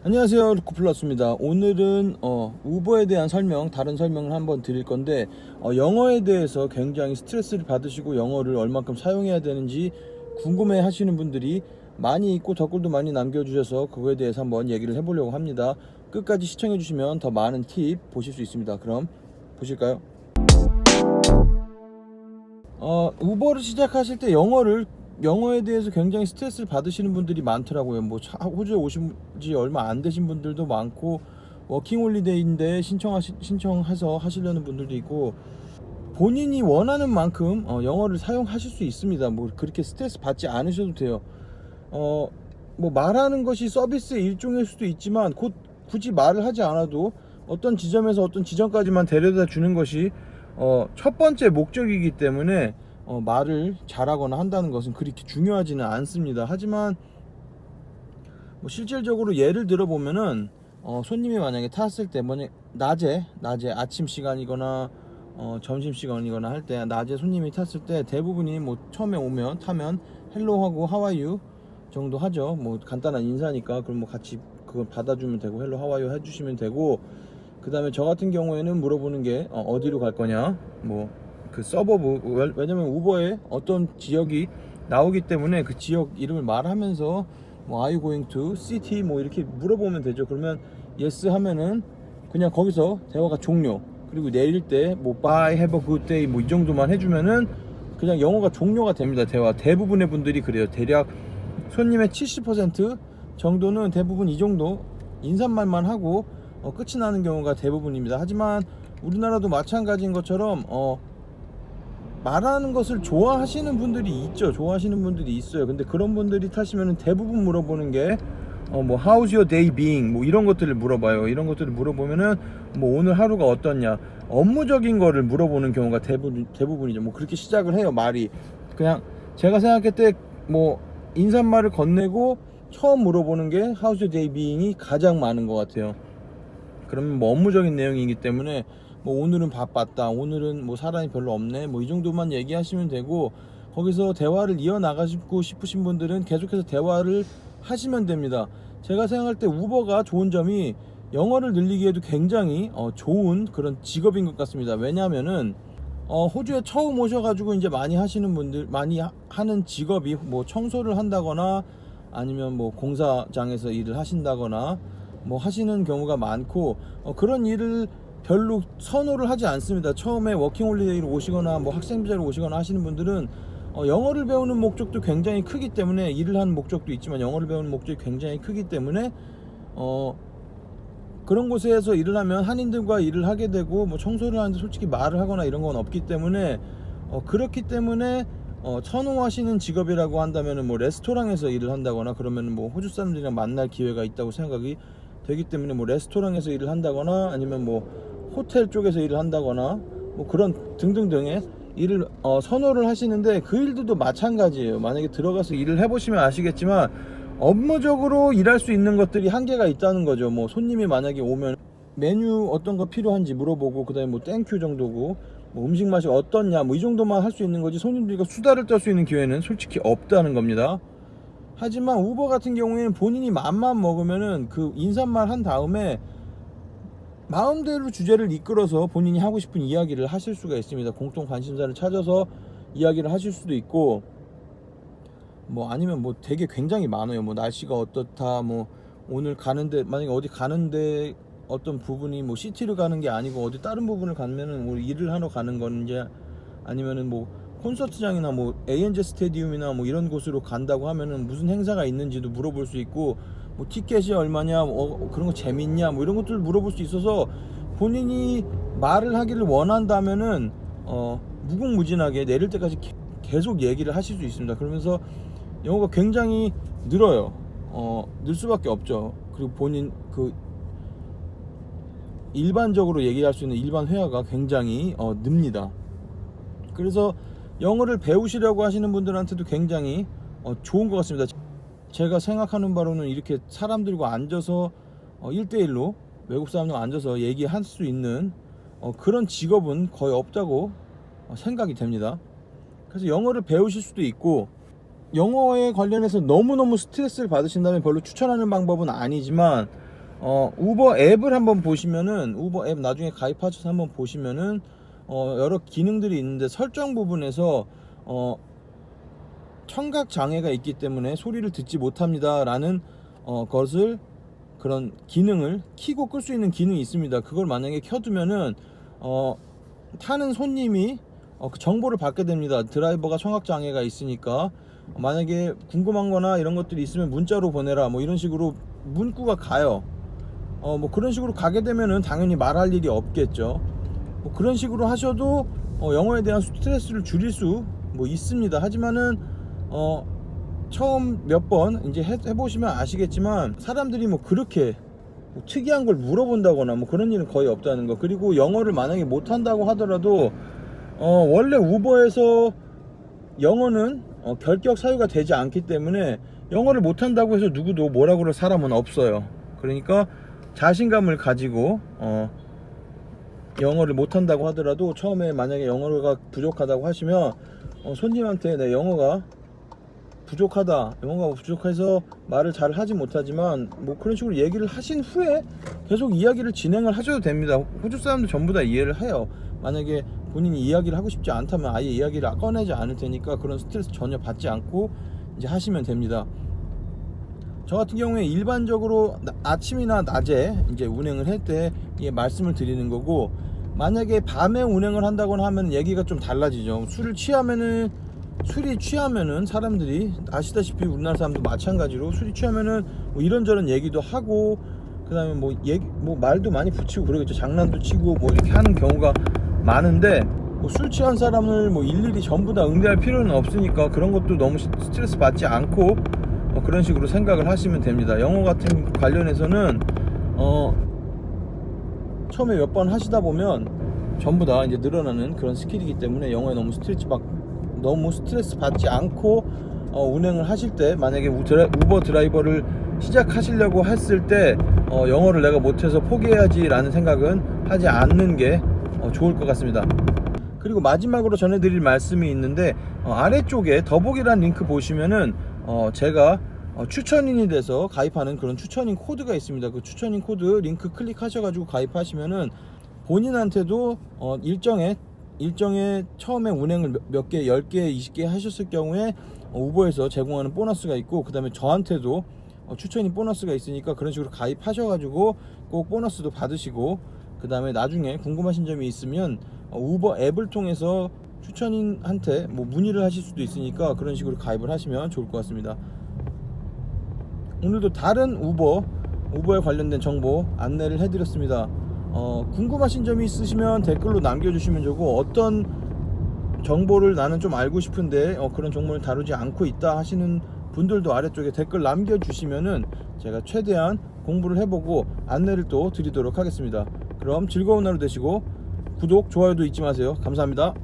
안녕하세요, 루코플러스입니다. 오늘은 우버에 대한 다른 설명을 한번 드릴 건데, 영어에 대해서 굉장히 스트레스를 받으시고 영어를 얼만큼 사용해야 되는지 궁금해 하시는 분들이 많이 있고 댓글도 많이 남겨주셔서 그거에 대해서 한번 얘기를 해보려고 합니다. 끝까지 시청해 주시면 더 많은 팁 보실 수 있습니다. 그럼 보실까요? 우버를 시작하실 때 영어에 대해서 굉장히 스트레스를 받으시는 분들이 많더라고요. 호주에 오신 지 얼마 안 되신 분들도 많고, 워킹홀리데이인데 신청해서 하시려는 분들도 있고, 본인이 원하는 만큼 영어를 사용하실 수 있습니다. 뭐 그렇게 스트레스 받지 않으셔도 돼요. 말하는 것이 서비스의 일종일 수도 있지만, 굳이 말을 하지 않아도 어떤 지점에서 어떤 지점까지만 데려다 주는 것이 첫 번째 목적이기 때문에 말을 잘하거나 한다는 것은 그렇게 중요하지는 않습니다. 하지만 실질적으로 예를 들어 보면은 손님이 만약에 탔을 때 낮에 아침 시간이거나 점심 시간이거나 할 때, 낮에 손님이 탔을 때 대부분이 처음에 타면 헬로하고 하와이유 정도 하죠. 간단한 인사니까 그럼 같이 그걸 받아주면 되고 헬로 하와이유 해주시면 되고, 그 다음에 저 같은 경우에는 물어보는 게 어디로 갈 거냐, 그 서버브, 왜냐면 우버에 어떤 지역이 나오기 때문에 그 지역 이름을 말하면서 Are you going to city 이렇게 물어보면 되죠. 그러면 yes 하면은 그냥 거기서 대화가 종료. 그리고 내릴 때 bye, have a good day 이 정도만 해주면은 그냥 영어가 종료가 됩니다. 대부분의 분들이 그래요. 대략 손님의 70% 정도는 대부분 이 정도 인사말만 하고 끝이 나는 경우가 대부분입니다. 하지만 우리나라도 마찬가지인 것처럼 말하는 것을 좋아하시는 분들이 있죠. 좋아하시는 분들이 있어요. 근데 그런 분들이 타시면 대부분 물어보는 게 how's your day being 이런 것들을 물어봐요. 이런 것들을 물어보면은 오늘 하루가 어떻냐, 업무적인 거를 물어보는 경우가 대부분이죠. 그렇게 시작을 해요. 말이 그냥 제가 생각할 때 인사말을 건네고 처음 물어보는 게 how's your day being이 가장 많은 것 같아요. 그러면 업무적인 내용이기 때문에 오늘은 바빴다, 오늘은 사람이 별로 없네, 이 정도만 얘기하시면 되고, 거기서 대화를 이어나가고 싶으신 분들은 계속해서 대화를 하시면 됩니다. 제가 생각할 때 우버가 좋은 점이 영어를 늘리기에도 굉장히 좋은 그런 직업인 것 같습니다. 왜냐하면은 호주에 처음 오셔가지고 이제 많이 하시는 분들, 많이 하는 직업이 청소를 한다거나 아니면 공사장에서 일을 하신다거나 하시는 경우가 많고, 그런 일을 별로 선호를 하지 않습니다. 처음에 워킹홀리데이로 오시거나 학생비자로 오시거나 하시는 분들은 영어를 배우는 목적도 굉장히 크기 때문에, 일을 하는 목적도 있지만 영어를 배우는 목적이 굉장히 크기 때문에 그런 곳에서 일을 하면 한인들과 일을 하게 되고, 청소를 하는데 솔직히 말을 하거나 이런 건 없기 때문에 그렇기 때문에 선호하시는 직업이라고 한다면은 레스토랑에서 일을 한다거나, 그러면 호주 사람들이랑 만날 기회가 있다고 생각이 되기 때문에 레스토랑에서 일을 한다거나 아니면 호텔 쪽에서 일을 한다거나 그런 등등등의 일을 선호를 하시는데, 그 일들도 마찬가지예요. 만약에 들어가서 일을 해보시면 아시겠지만 업무적으로 일할 수 있는 것들이 한계가 있다는 거죠. 손님이 만약에 오면 메뉴 어떤 거 필요한지 물어보고, 그 다음에 땡큐 정도고, 음식 맛이 어떻냐 이 정도만 할 수 있는 거지, 손님들과 수다를 떨 수 있는 기회는 솔직히 없다는 겁니다. 하지만 우버 같은 경우에는 본인이 맘만 먹으면은 그 인사말 한 다음에 마음대로 주제를 이끌어서 본인이 하고 싶은 이야기를 하실 수가 있습니다. 공통 관심사를 찾아서 이야기를 하실 수도 있고, 아니면 되게 굉장히 많아요. 날씨가 어떻다, 오늘 가는데, 만약에 어디 가는데 어떤 부분이 시티를 가는 게 아니고 어디 다른 부분을 가면은 일을 하러 가는 건지, 아니면은 콘서트장이나 ANZ 스테디움이나 이런 곳으로 간다고 하면은 무슨 행사가 있는지도 물어볼 수 있고, 티켓이 얼마냐, 그런 거 재밌냐, 이런 것들을 물어볼 수 있어서, 본인이 말을 하기를 원한다면은 무궁무진하게 내릴 때까지 계속 얘기를 하실 수 있습니다. 그러면서 영어가 굉장히 늘어요. 늘 수밖에 없죠. 그리고 본인 일반적으로 얘기할 수 있는 일반 회화가 굉장히 늡니다. 그래서 영어를 배우시려고 하시는 분들한테도 굉장히 좋은 것 같습니다. 제가 생각하는 바로는 이렇게 사람들과 앉아서 1대1로 외국 사람들과 앉아서 얘기할 수 있는 그런 직업은 거의 없다고 생각이 됩니다. 그래서 영어를 배우실 수도 있고, 영어에 관련해서 너무너무 스트레스를 받으신다면 별로 추천하는 방법은 아니지만, 우버 앱을 한번 보시면은, 우버 앱 나중에 가입하셔서 한번 보시면은 여러 기능들이 있는데, 설정 부분에서 청각 장애가 있기 때문에 소리를 듣지 못합니다 라는 것을, 그런 기능을 키고 끌 수 있는 기능이 있습니다. 그걸 만약에 켜두면은 타는 손님이 그 정보를 받게 됩니다. 드라이버가 청각 장애가 있으니까 만약에 궁금한 거나 이런 것들이 있으면 문자로 보내라, 뭐 이런 식으로 문구가 가요. 뭐 그런 식으로 가게 되면은 당연히 말할 일이 없겠죠. 뭐 그런 식으로 하셔도 영어에 대한 스트레스를 줄일 수 뭐 있습니다. 하지만은 처음 몇 번 이제 해보시면 아시겠지만, 사람들이 뭐 그렇게 뭐 특이한 걸 물어본다거나 뭐 그런 일은 거의 없다는 거. 그리고 영어를 만약에 못한다고 하더라도 원래 우버에서 영어는 결격 사유가 되지 않기 때문에, 영어를 못한다고 해서 누구도 뭐라 그럴 사람은 없어요. 그러니까 자신감을 가지고 영어를 못한다고 하더라도, 처음에 만약에 영어가 부족하다고 하시면 손님한테 내 영어가 부족해서 말을 잘 하지 못하지만, 뭐 그런 식으로 얘기를 하신 후에 계속 이야기를 진행을 하셔도 됩니다. 호주 사람들 전부 다 이해를 해요. 만약에 본인이 이야기를 하고 싶지 않다면 아예 이야기를 꺼내지 않을 테니까, 그런 스트레스 전혀 받지 않고 이제 하시면 됩니다. 저 같은 경우에 일반적으로 아침이나 낮에 이제 운행을 할 때 말씀을 드리는 거고, 만약에 밤에 운행을 한다거나 하면 얘기가 좀 달라지죠. 술이 취하면은 사람들이 아시다시피, 우리나라 사람도 마찬가지로 술이 취하면은 뭐 이런저런 얘기도 하고, 그 다음에 뭐 말도 많이 붙이고 그러겠죠. 장난도 치고 뭐 이렇게 하는 경우가 많은데, 뭐 술 취한 사람을 뭐 일일이 전부 다 응대할 필요는 없으니까, 그런 것도 너무 스트레스 받지 않고 그런 식으로 생각을 하시면 됩니다. 영어 같은 관련해서는 처음에 몇 번 하시다 보면 전부 다 이제 늘어나는 그런 스킬이기 때문에, 영어에 너무 스트레스 받지 않고 운행을 하실 때, 만약에 우버 드라이버를 시작하시려고 했을 때 영어를 내가 못해서 포기해야지 라는 생각은 하지 않는 게 좋을 것 같습니다. 그리고 마지막으로 전해드릴 말씀이 있는데, 아래쪽에 더보기란 링크 보시면은 제가 추천인이 돼서 가입하는 그런 추천인 코드가 있습니다. 그 추천인 코드 링크 클릭하셔가지고 가입하시면은, 본인한테도 일정에 처음에 운행을 몇 개, 10개, 20개 하셨을 경우에 우버에서 제공하는 보너스가 있고, 그 다음에 저한테도 추천인 보너스가 있으니까, 그런 식으로 가입하셔가지고 꼭 보너스도 받으시고, 그 다음에 나중에 궁금하신 점이 있으면 우버 앱을 통해서 추천인한테 뭐 문의를 하실 수도 있으니까, 그런 식으로 가입을 하시면 좋을 것 같습니다. 오늘도 다른 우버에 관련된 정보 안내를 해드렸습니다. 궁금하신 점이 있으시면 댓글로 남겨주시면 되고, 어떤 정보를 나는 좀 알고 싶은데 그런 정보를 다루지 않고 있다 하시는 분들도 아래쪽에 댓글 남겨주시면은 제가 최대한 공부를 해보고 안내를 또 드리도록 하겠습니다. 그럼 즐거운 하루 되시고, 구독, 좋아요도 잊지 마세요. 감사합니다.